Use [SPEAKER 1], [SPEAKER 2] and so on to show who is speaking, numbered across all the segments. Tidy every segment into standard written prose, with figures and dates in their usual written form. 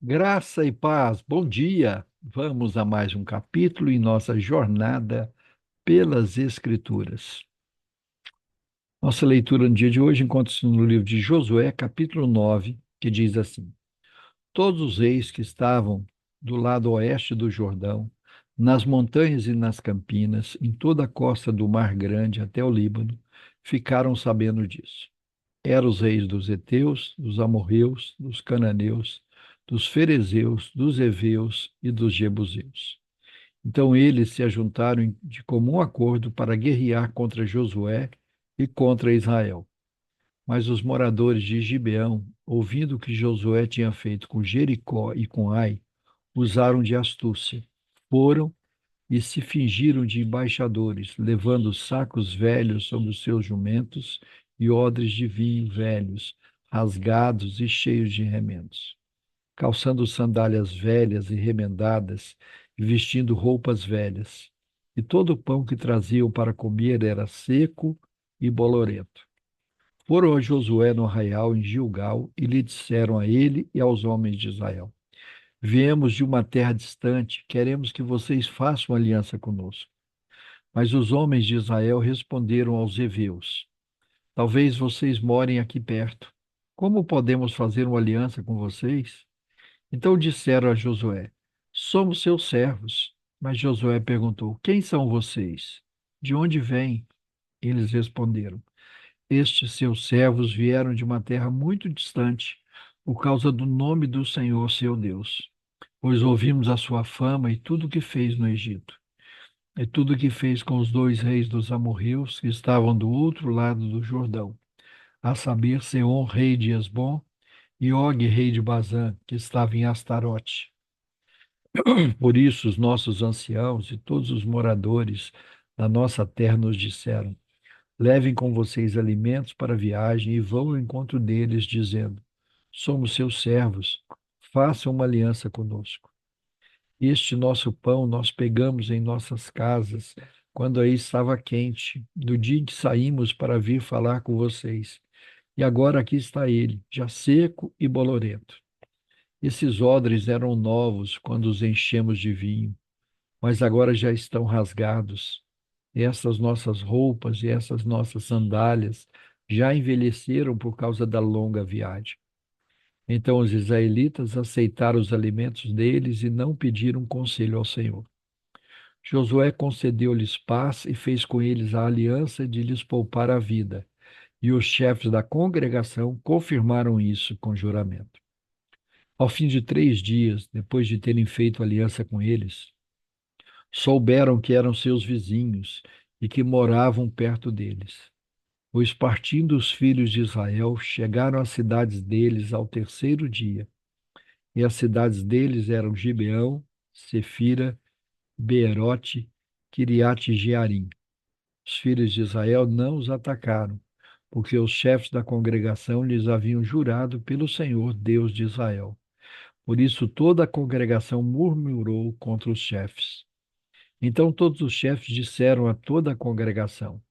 [SPEAKER 1] Graça e paz, bom dia. Vamos a mais um capítulo em nossa jornada pelas Escrituras. Nossa leitura no dia de hoje encontra-se no livro de Josué, capítulo 9, que diz assim: Todos os reis que estavam do lado oeste do Jordão, nas montanhas e nas campinas, em toda a costa do Mar Grande até o Líbano, ficaram sabendo disso. Eram os reis dos heteus, dos amorreus, dos cananeus, dos ferezeus, dos heveus e dos jebuseus. Então eles se ajuntaram de comum acordo para guerrear contra Josué e contra Israel. Mas os moradores de Gibeão, ouvindo o que Josué tinha feito com Jericó e com Ai, usaram de astúcia. Foram e se fingiram de embaixadores, levando sacos velhos sobre os seus jumentos e odres de vinho velhos, rasgados e cheios de remendos, calçando sandálias velhas e remendadas, e vestindo roupas velhas. E todo o pão que traziam para comer era seco e bolorento. Foram a Josué no arraial em Gilgal e lhe disseram a ele e aos homens de Israel: Viemos de uma terra distante, queremos que vocês façam aliança conosco. Mas os homens de Israel responderam aos heveus: Talvez vocês morem aqui perto. Como podemos fazer uma aliança com vocês? Então disseram a Josué: Somos seus servos. Mas Josué perguntou: Quem são vocês? De onde vêm? Eles responderam: Estes seus servos vieram de uma terra muito distante, por causa do nome do Senhor seu Deus, pois ouvimos a sua fama e tudo o que fez no Egito. É tudo o que fez com os dois reis dos amorreus que estavam do outro lado do Jordão, a saber, Seom, rei de Hesbom, e Og, rei de Bazã, que estava em Astarote. Por isso, os nossos anciãos e todos os moradores da nossa terra nos disseram: Levem com vocês alimentos para a viagem e vão ao encontro deles, dizendo: Somos seus servos, façam uma aliança conosco. Este nosso pão nós pegamos em nossas casas, quando aí estava quente, no dia em que saímos para vir falar com vocês. E agora aqui está ele, já seco e bolorento. Esses odres eram novos quando os enchemos de vinho, mas agora já estão rasgados. Essas nossas roupas e essas nossas sandálias já envelheceram por causa da longa viagem. Então os israelitas aceitaram os alimentos deles e não pediram conselho ao Senhor. Josué concedeu-lhes paz e fez com eles a aliança de lhes poupar a vida. E os chefes da congregação confirmaram isso com juramento. Ao fim de 3 dias, depois de terem feito aliança com eles, souberam que eram seus vizinhos e que moravam perto deles. Pois partindo os filhos de Israel, chegaram às cidades deles ao terceiro dia. E as cidades deles eram Gibeão, Sefira, Beerote, Kiriate-Jearim. Os filhos de Israel não os atacaram, porque os chefes da congregação lhes haviam jurado pelo Senhor, Deus de Israel. Por isso toda a congregação murmurou contra os chefes. Então todos os chefes disseram a toda a congregação: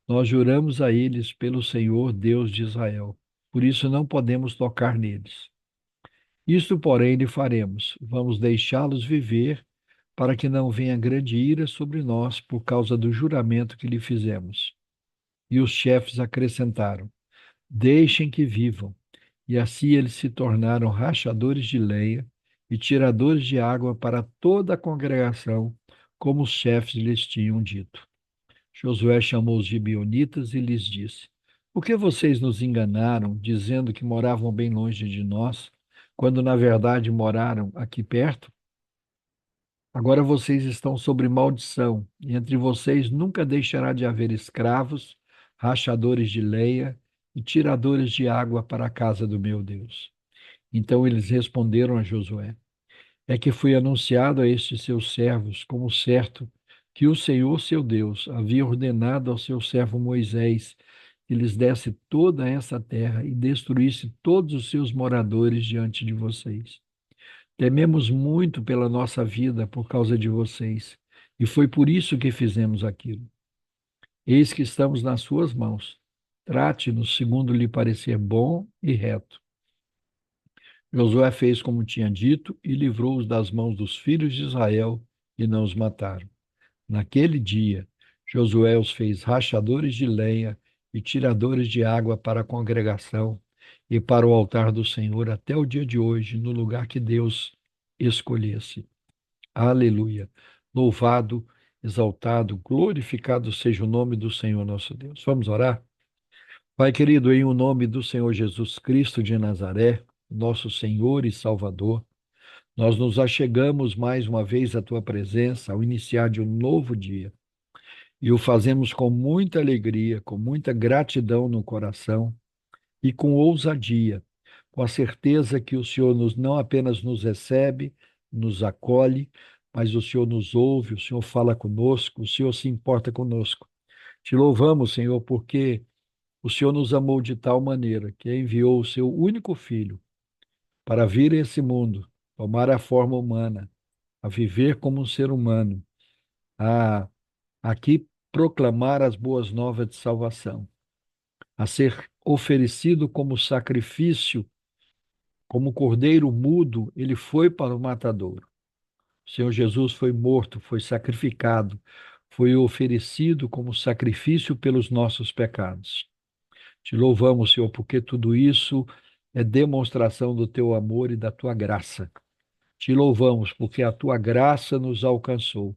[SPEAKER 1] Nós juramos a eles pelo Senhor, Deus de Israel. Por isso não podemos tocar neles. Isto, porém, lhe faremos: vamos deixá-los viver, para que não venha grande ira sobre nós por causa do juramento que lhe fizemos. E os chefes acrescentaram: Deixem que vivam. E assim eles se tornaram rachadores de lenha e tiradores de água para toda a congregação, como os chefes lhes tinham dito. Josué chamou os gibeonitas e lhes disse: Por que vocês nos enganaram, dizendo que moravam bem longe de nós, quando na verdade moraram aqui perto? Agora vocês estão sobre maldição, e entre vocês nunca deixará de haver escravos, rachadores de lenha e tiradores de água para a casa do meu Deus. Então eles responderam a Josué: É que foi anunciado a estes seus servos como certo que o Senhor seu Deus havia ordenado ao seu servo Moisés que lhes desse toda essa terra e destruísse todos os seus moradores diante de vocês. Tememos muito pela nossa vida por causa de vocês, e foi por isso que fizemos aquilo. Eis que estamos nas suas mãos. Trate-nos segundo lhe parecer bom e reto. Josué fez como tinha dito e livrou-os das mãos dos filhos de Israel e não os mataram. Naquele dia, Josué os fez rachadores de lenha e tiradores de água para a congregação e para o altar do Senhor até o dia de hoje, no lugar que Deus escolhesse. Aleluia. Louvado, exaltado, glorificado seja o nome do Senhor nosso Deus. Vamos orar? Pai querido, em o nome do Senhor Jesus Cristo de Nazaré, nosso Senhor e Salvador, nós nos achegamos mais uma vez à tua presença ao iniciar de um novo dia e o fazemos com muita alegria, com muita gratidão no coração e com ousadia, com a certeza que o Senhor não apenas nos recebe, nos acolhe, mas o Senhor nos ouve, o Senhor fala conosco, o Senhor se importa conosco. Te louvamos, Senhor, porque o Senhor nos amou de tal maneira que enviou o seu único filho para vir a esse mundo, tomar a forma humana, a viver como um ser humano, a aqui proclamar as boas novas de salvação, a ser oferecido como sacrifício, como cordeiro mudo, ele foi para o matadouro. O Senhor Jesus foi morto, foi sacrificado, foi oferecido como sacrifício pelos nossos pecados. Te louvamos, Senhor, porque tudo isso é demonstração do teu amor e da tua graça. Te louvamos porque a tua graça nos alcançou,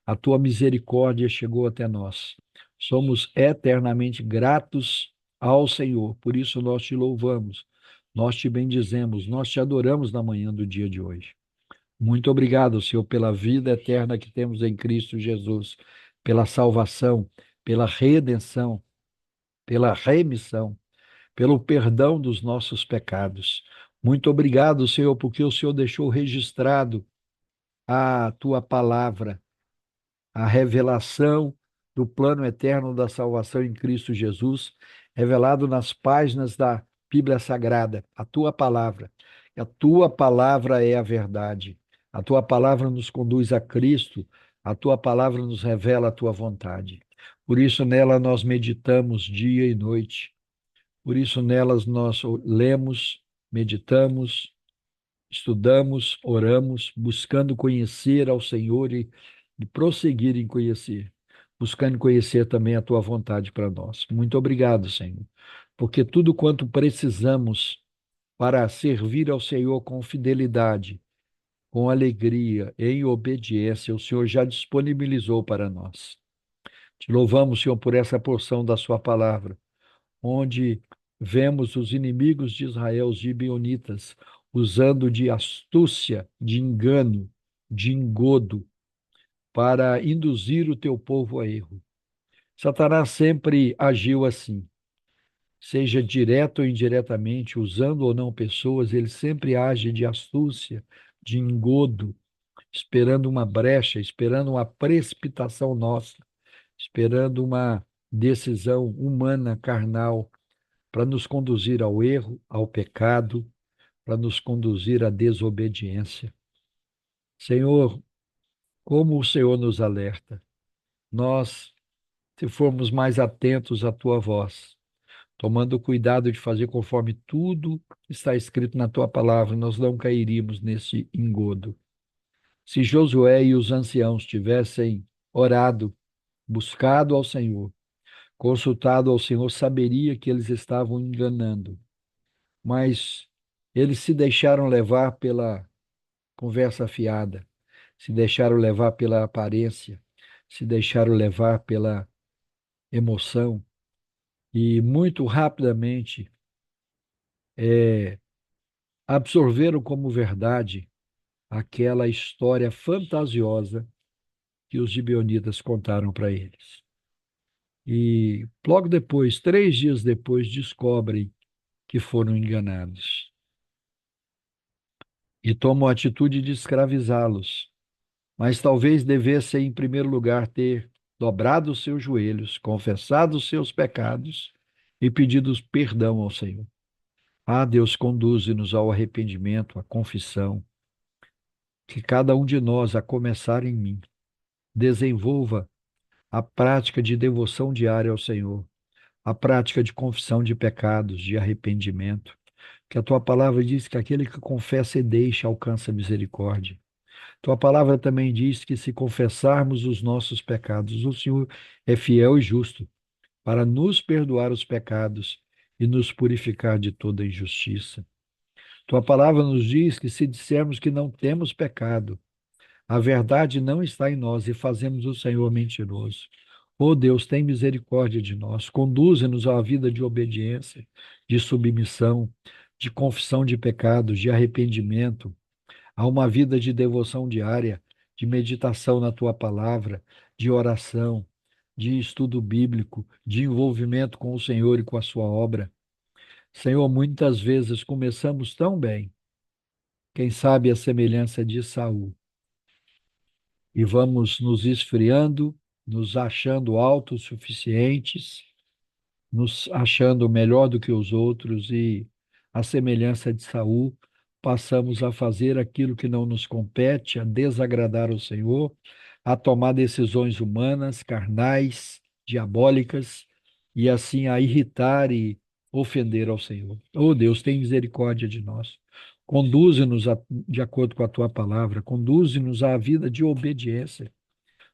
[SPEAKER 1] a tua misericórdia chegou até nós. Somos eternamente gratos ao Senhor, por isso nós te louvamos, nós te bendizemos, nós te adoramos na manhã do dia de hoje. Muito obrigado, Senhor, pela vida eterna que temos em Cristo Jesus, pela salvação, pela redenção, pela remissão, pelo perdão dos nossos pecados. Muito obrigado, Senhor, porque o Senhor deixou registrado a tua palavra, a revelação do plano eterno da salvação em Cristo Jesus, revelado nas páginas da Bíblia Sagrada, a tua palavra. A tua palavra é a verdade. A tua palavra nos conduz a Cristo, a tua palavra nos revela a tua vontade. Por isso nela nós meditamos dia e noite. Por isso nelas nós lemos, meditamos, estudamos, oramos, buscando conhecer ao Senhor e prosseguir em conhecer, buscando conhecer também a tua vontade para nós. Muito obrigado, Senhor, porque tudo quanto precisamos para servir ao Senhor com fidelidade, com alegria, em obediência, o Senhor já disponibilizou para nós. Te louvamos, Senhor, por essa porção da sua palavra onde vemos os inimigos de Israel, os gibeonitas, usando de astúcia, de engano, de engodo, para induzir o teu povo a erro. Satanás sempre agiu assim, seja direto ou indiretamente, usando ou não pessoas, ele sempre age de astúcia, de engodo, esperando uma brecha, esperando uma precipitação nossa, esperando uma decisão humana, carnal, para nos conduzir ao erro, ao pecado, para nos conduzir à desobediência. Senhor, como o Senhor nos alerta, nós, se formos mais atentos à tua voz, tomando cuidado de fazer conforme tudo está escrito na tua palavra, nós não cairíamos nesse engodo. Se Josué e os anciãos tivessem orado, buscado ao Senhor, consultado ao Senhor, saberia que eles estavam enganando, mas eles se deixaram levar pela conversa fiada, se deixaram levar pela aparência, se deixaram levar pela emoção e muito rapidamente é, absorveram como verdade aquela história fantasiosa que os gibeonitas contaram para eles. E logo depois, 3 dias depois, descobrem que foram enganados e tomam a atitude de escravizá-los. Mas talvez devesse, em primeiro lugar, ter dobrado os seus joelhos, confessado os seus pecados e pedido perdão ao Senhor. Ah, Deus, conduze-nos ao arrependimento, à confissão, que cada um de nós, a começar em mim, desenvolva a prática de devoção diária ao Senhor, a prática de confissão de pecados, de arrependimento, que a tua palavra diz que aquele que confessa e deixa alcança misericórdia. Tua palavra também diz que se confessarmos os nossos pecados, o Senhor é fiel e justo para nos perdoar os pecados e nos purificar de toda injustiça. Tua palavra nos diz que se dissermos que não temos pecado, a verdade não está em nós e fazemos o Senhor mentiroso. Oh Deus, tem misericórdia de nós. Conduze-nos a uma vida de obediência, de submissão, de confissão de pecados, de arrependimento, a uma vida de devoção diária, de meditação na tua palavra, de oração, de estudo bíblico, de envolvimento com o Senhor e com a sua obra. Senhor, muitas vezes começamos tão bem, quem sabe a semelhança de Saul, e vamos nos esfriando, nos achando autossuficientes, nos achando melhor do que os outros e, à semelhança de Saul, passamos a fazer aquilo que não nos compete, a desagradar o Senhor, a tomar decisões humanas, carnais, diabólicas, e assim a irritar e ofender ao Senhor. Oh Deus, tem misericórdia de nós. Conduze-nos de acordo com a tua palavra, conduze-nos à vida de obediência.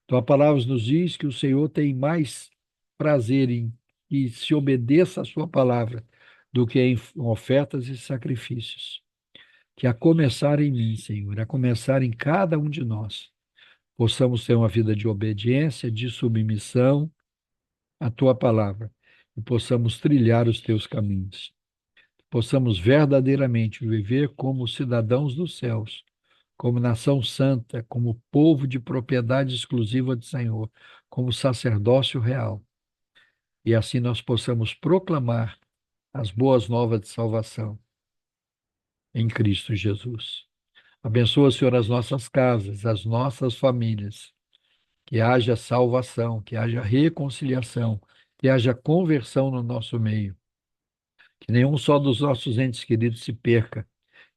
[SPEAKER 1] Tua palavra nos diz que o Senhor tem mais prazer em que se obedeça a sua palavra do que em ofertas e sacrifícios. Que a começar em mim, Senhor, a começar em cada um de nós, possamos ter uma vida de obediência, de submissão à tua palavra e possamos trilhar os teus caminhos. Possamos verdadeiramente viver como cidadãos dos céus, como nação santa, como povo de propriedade exclusiva do Senhor, como sacerdócio real. E assim nós possamos proclamar as boas novas de salvação em Cristo Jesus. Abençoa, Senhor, as nossas casas, as nossas famílias, que haja salvação, que haja reconciliação, que haja conversão no nosso meio, que nenhum só dos nossos entes queridos se perca,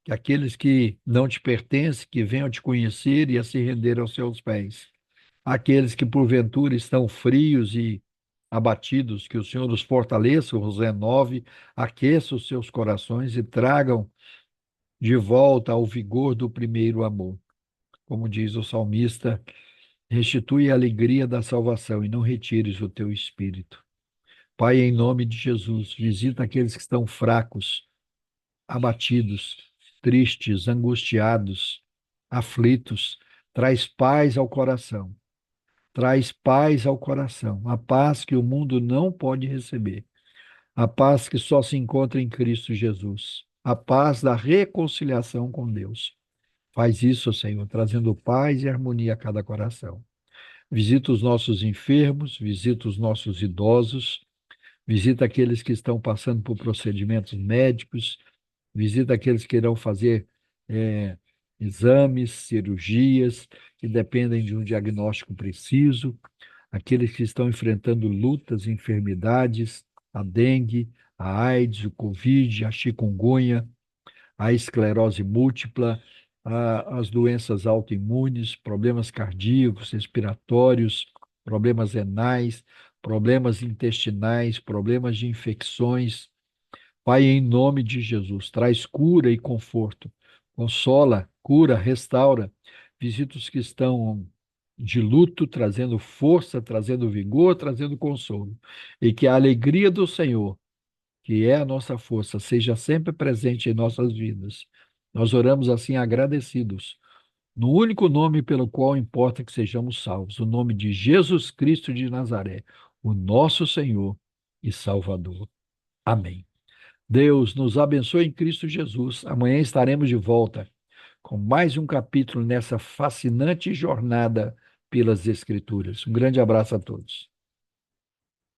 [SPEAKER 1] que aqueles que não te pertencem, que venham te conhecer e a se render aos seus pés. Aqueles que porventura estão frios e abatidos, que o Senhor os fortaleça, os renove, aqueça os seus corações e tragam de volta ao vigor do primeiro amor. Como diz o salmista, restitui a alegria da salvação e não retires o teu espírito. Pai, em nome de Jesus, visita aqueles que estão fracos, abatidos, tristes, angustiados, aflitos. Traz paz ao coração. Traz paz ao coração, a paz que o mundo não pode receber, a paz que só se encontra em Cristo Jesus, a paz da reconciliação com Deus. Faz isso, Senhor, trazendo paz e harmonia a cada coração. Visita os nossos enfermos, visita os nossos idosos, visita aqueles que estão passando por procedimentos médicos, visita aqueles que irão fazer eh, exames, cirurgias, que dependem de um diagnóstico preciso, aqueles que estão enfrentando lutas, enfermidades, a dengue, a AIDS, o Covid, a chikungunya, a esclerose múltipla, as doenças autoimunes, problemas cardíacos, respiratórios, problemas renais, problemas intestinais, problemas de infecções. Pai, em nome de Jesus, traz cura e conforto. Consola, cura, restaura. Visita os que estão de luto, trazendo força, trazendo vigor, trazendo consolo. E que a alegria do Senhor, que é a nossa força, seja sempre presente em nossas vidas. Nós oramos assim agradecidos, no único nome pelo qual importa que sejamos salvos, o nome de Jesus Cristo de Nazaré, o nosso Senhor e Salvador. Amém. Deus nos abençoe em Cristo Jesus. Amanhã estaremos de volta com mais um capítulo nessa fascinante jornada pelas Escrituras. Um grande abraço a todos.